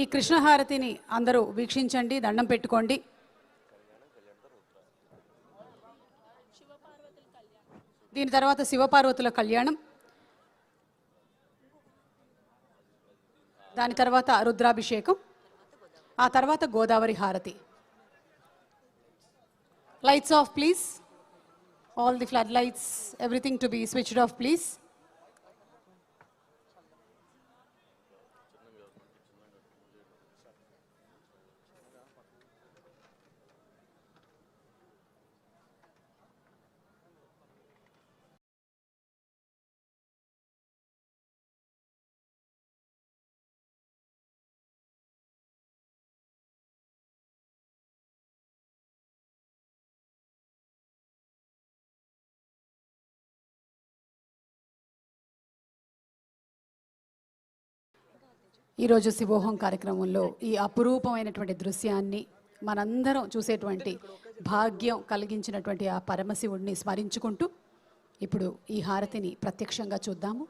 ఈ కృష్ణహారతిని అందరూ వీక్షించండి, దండం పెట్టుకోండి. దీని తర్వాత శివపార్వతుల కళ్యాణం, దాని తర్వాత రుద్రాభిషేకం, ఆ తర్వాత గోదావరి హారతి. Lights off please. All the flood lights, everything to be switched off please. ఈరోజు శివోహం కార్యక్రమంలో ఈ అపురూపమైనటువంటి దృశ్యాన్ని మనందరం చూసేటువంటి భాగ్యం కలిగించినటువంటి ఆ పరమశివుడిని స్మరించుకుంటూ ఇప్పుడు ఈ హారతిని ప్రత్యక్షంగా చూద్దాము.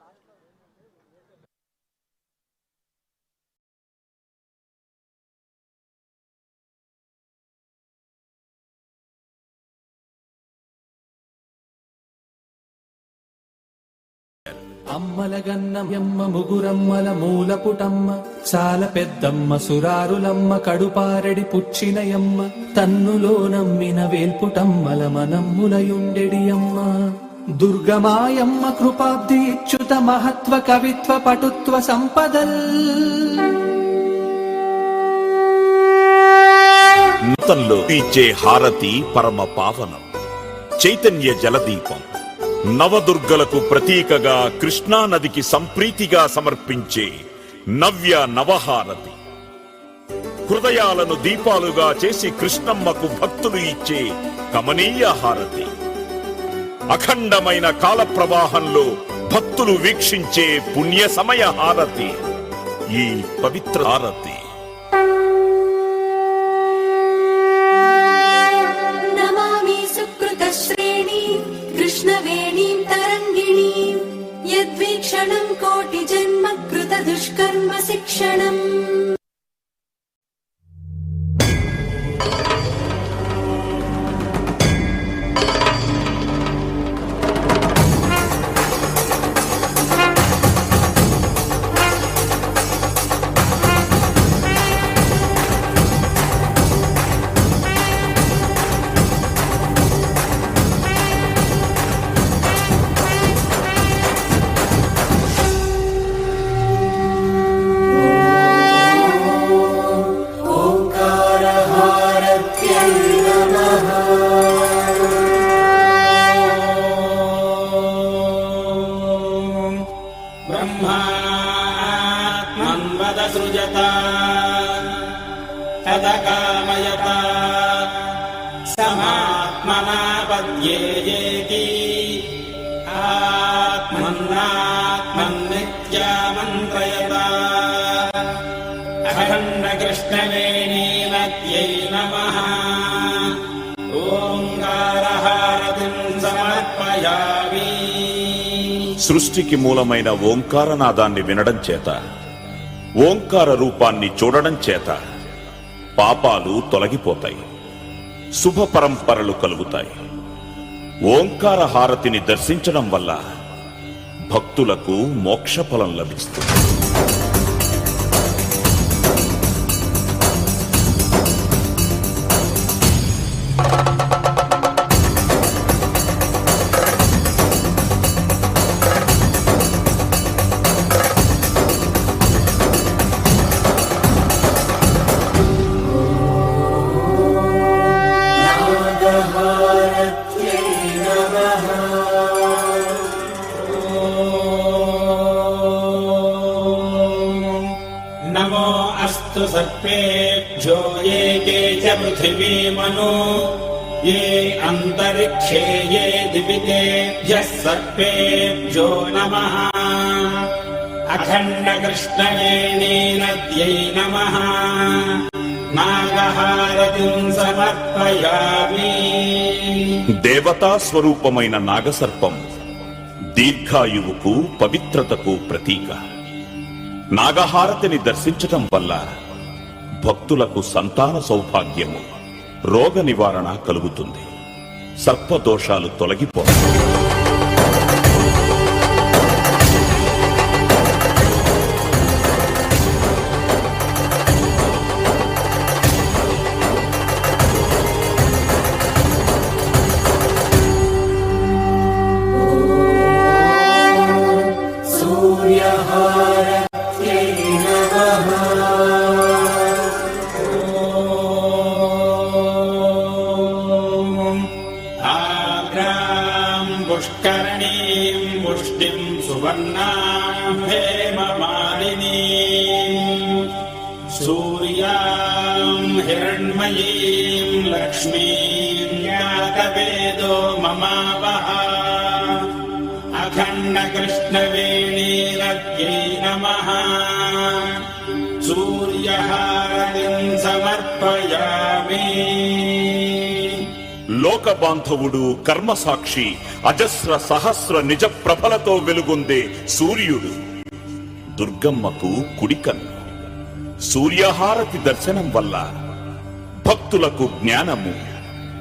అమ్మలగన్న యమ్మ ముగురమ్మల మూలపుటమ్మ చాలా పెద్దమ్మ సురారులమ్మ కడుపారెడి పుచ్చినయమ్మ తన్నులో నమ్మిన వేల్పుటమ్మల మనమ్ములయుండెడి అమ్మ దుర్గమాయమ్మ కృపాబ్ది ఇచ్యుత మహత్వ కవిత్వ పటుత్వ సంపదల్ నూతంలో ఇచ్చే హారతి పరమ పావనం, చైతన్య జలదీపం. నవదుర్గలకు ప్రతీకగా కృష్ణానదికి సంప్రీతిగా సమర్పించే నవ్య నవహారతి. హృదయాలను దీపాలుగా చేసి కృష్ణమ్మకు భక్తులు ఇచ్చే కమనీయ హారతి. అఖండమైన కాల ప్రవాహంలో భక్తులు వీక్షించే పుణ్య సమయ హారతి ఈ పవిత్ర హారతి. कृष्णवेणीं तरङ्गिणीं यद्वीक्षणं कोटि जन्म कृत दुष्कर्म शिक्षणम् सृजता तदकामयता समात्मना पद्येति आत्मन्नात्मन्नित्यामन्त्रयता अखण्ड कृष्णवेणीमत्यै नमः ओंकारहारतिं समर्पयामि. సృష్టికి మూలమైన ఓంకారనాదాన్ని వినడం చేత, ఓంకార రూపాన్ని చూడడం చేత పాపాలు తొలగిపోతాయి, శుభ పరంపరలు కలుగుతాయి. ఓంకార హారతిని దర్శించడం వల్ల భక్తులకు మోక్ష ఫలం లభిస్తుంది. नमो अस्तु सर्पेभ्यो ये के च पृथिवीमनु ये अन्तरिक्षे ये दिवितेभ्यः सर्पेभ्यो नमः. अखण्ड कृष्णवेणीनद्यै नमः. నాగహారతిం సమర్పయామి. దేవతా స్వరూపమైన నాగసర్పం దీర్ఘాయువుకు పవిత్రతకు ప్రతీక. నాగహారతిని దర్శించటం వల్ల భక్తులకు సంతాన సౌభాగ్యము, రోగ నివారణ కలుగుతుంది. సర్పదోషాలు తొలగిపోతాయి. पुष्करणीम् पुष्टिम् सुवर्णाम् हेममालिनीम् सूर्याम् हिरण्मयीम् लक्ष्मीम् यातवेदो ममावः अखण्डकृष्णवेणीरद्यै नमः सूर्यहारतिम् समर्पयामि. లోక బాంధవుడు, కర్మసాక్షి, అజస్ర సహస్ర నిజ ప్రభలతో వెలుగొందే సూర్యుడు దుర్గమ్మకు కుడికన్ను. సూర్యహారతి దర్శనం వల్ల భక్తులకు జ్ఞానము,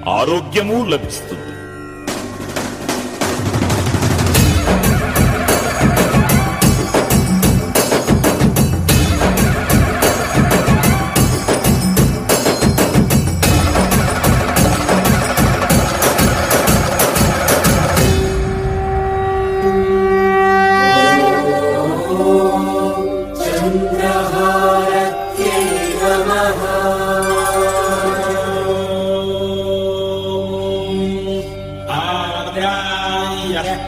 ఆరోగ్యము లభిస్తుంది.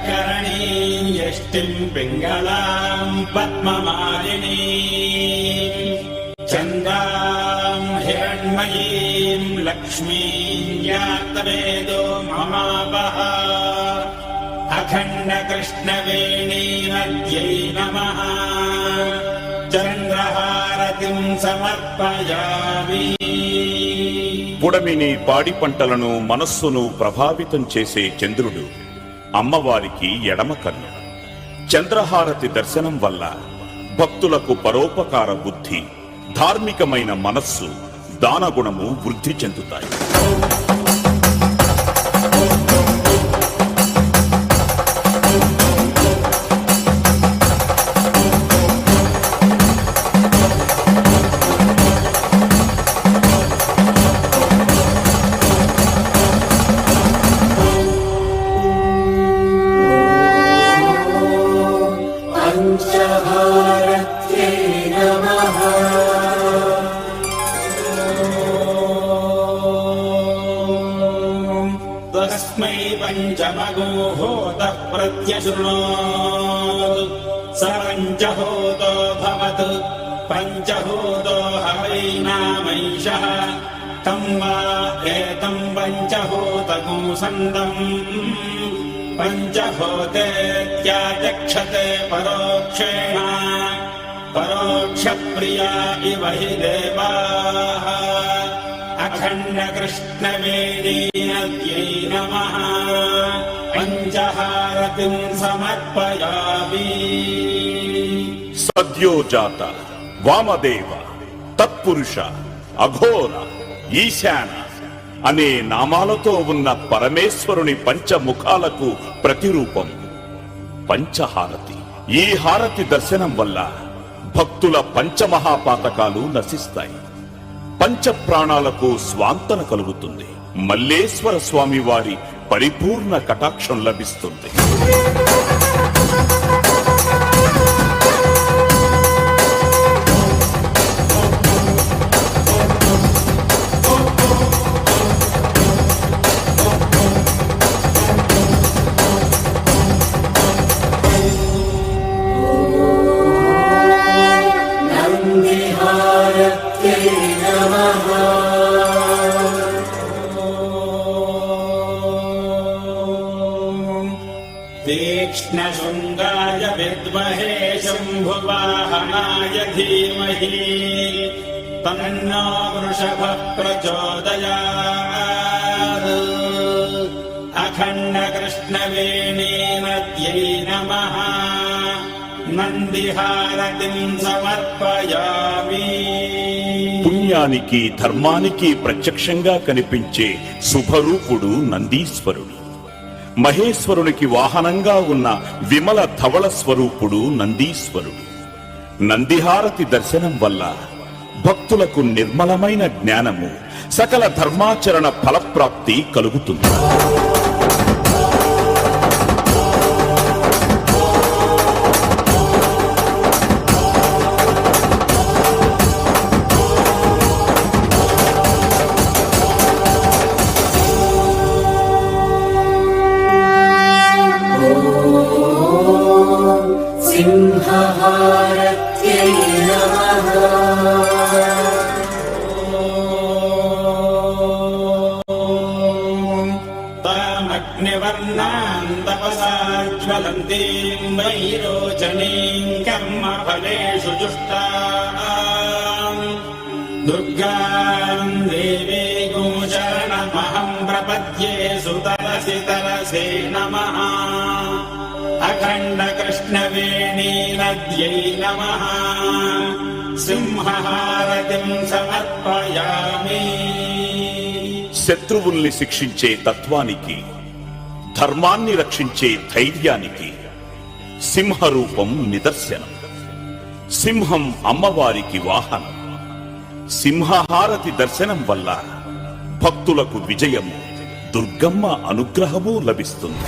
करणीम् यष्टिम् पिङ्गलाम् पद्ममालिनीम् चन्द्राम् हिरण्मयीम् लक्ष्मीम् यातवेदो ममावः अखण्डकृष्णवेणीरद्यै नमः चन्द्रहारतिम् समर्पयामि. పుడమిని, పాడి పంటలను, మనస్సును ప్రభావితం చేసే చంద్రుడు అమ్మవారికి ఎడమ కన్ను. చంద్రహారతి దర్శనం వల్ల భక్తులకు పరోపకార బుద్ధి, ధార్మికమైన మనస్సు, దానగుణము వృద్ధి చెందుతాయి. तस्मै पञ्चमगोहोतः प्रत्यशृणोतु स पञ्चहोतो भवतु पञ्चहोतो हवैनामैषः तं वा एतं पञ्चहोतगुंसन्दम् पञ्चहोतेत्याचक्षते परोक्षेण परोक्षप्रिया इव हि देवाः. अखण्डकृष्णवेणीरद्यै नमः पञ्चहारतिम् समर्पयामि. సద్యోజాత, వామదేవ, తత్పురుష, అఘోర, ఈశాన అనే నామాలతో ఉన్న పరమేశ్వరుని పంచముఖాలకు ప్రతిరూపం పంచహారతి. ఈ హారతి దర్శనం వల్ల భక్తుల పంచమహాపాతకాలు నశిస్తాయి. పంచ ప్రాణాలకు స్వాంతన కలుగుతుంది. మల్లేశ్వర స్వామి వారి పరిపూర్ణ కటాక్షం లభిస్తుంది. तीक्ष्णशृङ्गाय विद्महे शम्भुवाहनाय धीमहि तन्नो वृषभः प्रचोदयात्. अखण्डकृष्णवेणीरद्यै नमः नन्दिहारतिम् समर्पयामि. పుణ్యానికి ధర్మానికి ప్రత్యక్షంగా కనిపించే శుభరూపుడు నందీశ్వరుడు. మహేశ్వరునికి వాహనంగా ఉన్న విమల ధవళ స్వరూపుడు నందీశ్వరుడు. నందిహారతి దర్శనం వల్ల భక్తులకు నిర్మలమైన జ్ఞానము, సకల ధర్మాచరణ ఫలప్రాప్తి కలుగుతుంది. సింహహారత్యై నమః. తామగ్నివర్ణాం తపసా జ్వలంతీం వైరోచనీం కర్మఫలేషు జుష్టాం దుర్గాం దేవీం శరణమహం ప్రపద్యే సుతరసి తరసే నమః. అఖండ కృష్ణవేణీ నద్యై నమః. సింహహారతిం సమర్పయామి. శత్రువుల్ని శిక్షించే తత్వానికి, ధర్మాన్ని రక్షించే ధైర్యానికి సింహరూపం నిదర్శనం. సింహం అమ్మవారికి వాహనం. సింహహారతి దర్శనం వల్ల భక్తులకు విజయము, దుర్గమ్మ అనుగ్రహము లభిస్తుంది.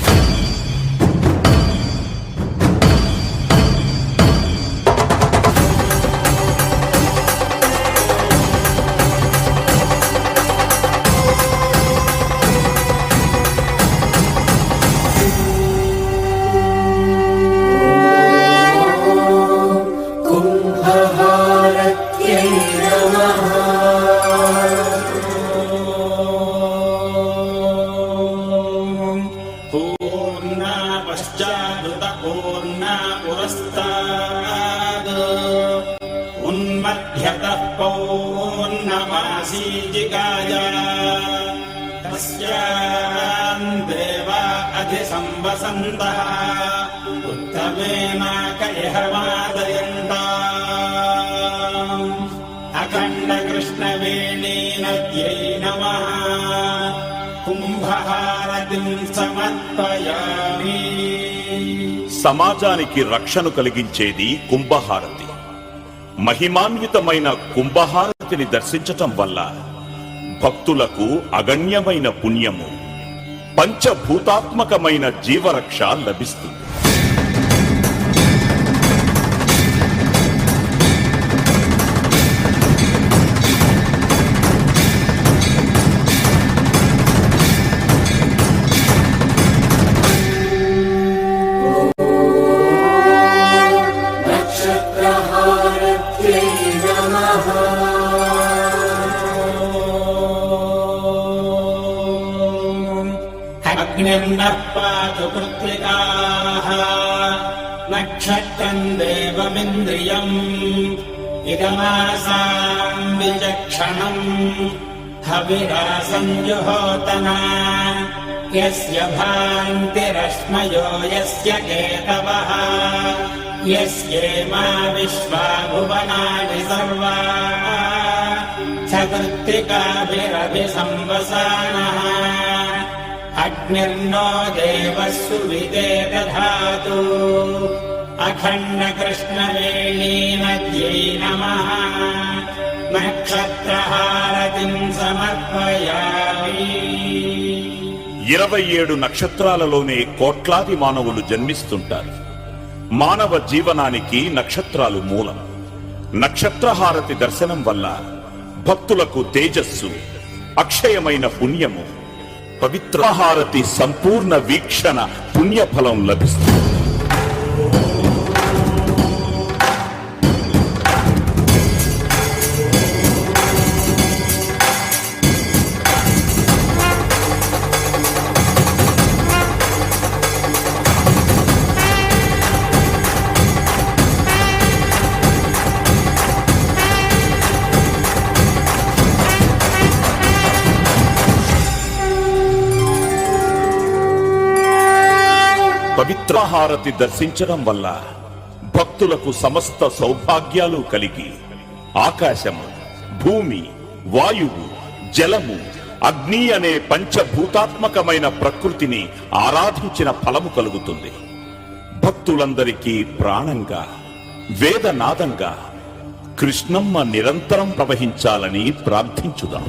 కుంభహారత్యై నమః. పూర్ణా పశ్చాదుత పూర్ణా పురస్తాద్ ఉన్మధ్యతః పౌర్ణమాసీజికాయ తస్యాం దేవా అధిసంవసन्तః ఉత్తమేనాకయహమాదయంతాం. అఖండ కృష్ణవేణీ నద్యై నమః. కుంభహారతిం సమర్పయామి. సమాజానికి రక్షణ కలిగించేది కుంభహారతి. మహిమాన్వితమైన కుంభహారతిని దర్శించటం వల్ల భక్తులకు అగణ్యమైన పుణ్యము, పంచభూతాత్మకమైన జీవరక్ష లభిస్తుంది. నక్షత్రహారత్యై నమః. అగ్నిర్నః పాతు కృత్తికాః నక్షత్రం దేవమింద్రియం ఇదమాసాం విచక్షణం హవిరాసం జుహోతనా యస్య భాంతిరశ్మయో యస్య కేతవః యస్యేమా విశ్వా భువనాని సర్వా చకృత్తికాభిరభిసంవసానః. అగ్నిర్నో దేవः సువిదే దధాతు. అఖండ కృష్ణవేణీ నద్యై నమః. నక్షత్రహారతిం సమర్పయామి. 27 నక్షత్రాలలోనే కోట్లాది మానవులు జన్మిస్తుంటారు. మానవ జీవనానికి నక్షత్రాలు మూలం. నక్షత్రహారతి దర్శనం వల్ల భక్తులకు తేజస్సు, అక్షయమైన పుణ్యము, పవిత్ర హారతి సంపూర్ణ వీక్షణ పుణ్యఫలం లభిస్తుంది. పవిత్ర హారతి దర్శించడం వల్ల భక్తులకు సమస్త సౌభాగ్యాలు కలిగి ఆకాశము, భూమి, వాయువు, జలము, అగ్ని అనే పంచభూతాత్మకమైన ప్రకృతిని ఆరాధించిన ఫలము కలుగుతుంది. భక్తులందరికీ ప్రాణంగా, వేదనాదంగా కృష్ణమ్మ నిరంతరం ప్రవహించాలని ప్రార్థించుదాం.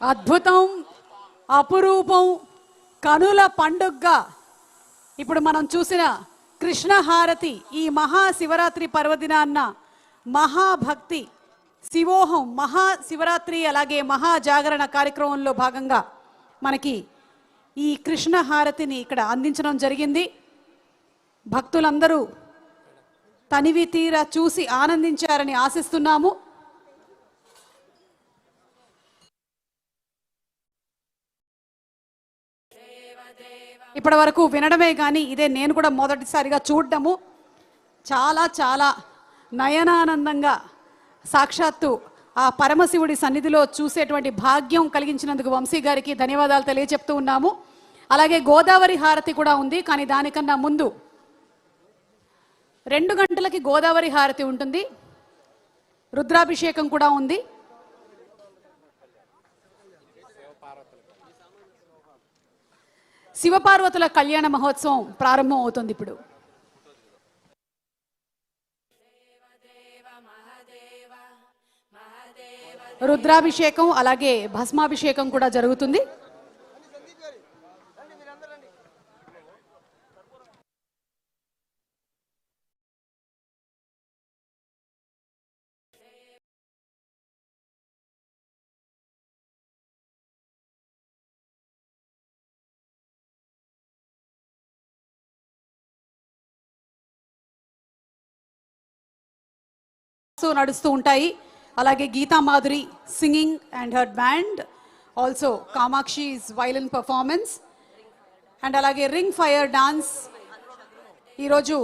అద్భుతం, అపురూపం, కనుల పండుగగా ఇప్పుడు మనం చూసిన కృష్ణహారతి ఈ మహాశివరాత్రి పర్వదినాన్న మహాభక్తి, శివోహం, మహాశివరాత్రి అలాగే మహాజాగరణ కార్యక్రమంలో భాగంగా మనకి ఈ కృష్ణహారతిని ఇక్కడ అందించడం జరిగింది. భక్తులందరూ తనివి తీరా చూసి ఆనందించారని ఆశిస్తున్నాము. ఇప్పటి వరకు వినడమే కానీ ఇదే నేను కూడా మొదటిసారిగా చూడడము. చాలా చాలా నయనానందంగా సాక్షాత్తు ఆ పరమశివుడి సన్నిధిలో చూసేటువంటి భాగ్యం కలిగించినందుకు వంశీ గారికి ధన్యవాదాలు తెలియజెప్తూ ఉన్నాము. అలాగే గోదావరి హారతి కూడా ఉంది, కానీ దానికన్నా ముందు 2 గంటలకి గోదావరి హారతి ఉంటుంది. రుద్రాభిషేకం కూడా ఉంది. శివపార్వతుల కళ్యాణ మహోత్సవం ప్రారంభం అవుతుంది ఇప్పుడు. రుద్రాభిషేకం అలాగే భస్మాభిషేకం కూడా జరుగుతుంది. నడుస్తూ ఉంటాయి. అలాగే Geetha Madhuri singing and her band, also Kamakshi's violin performance, and అలాగే రింగ్ ఫైర్ డాన్స్ ఈరోజు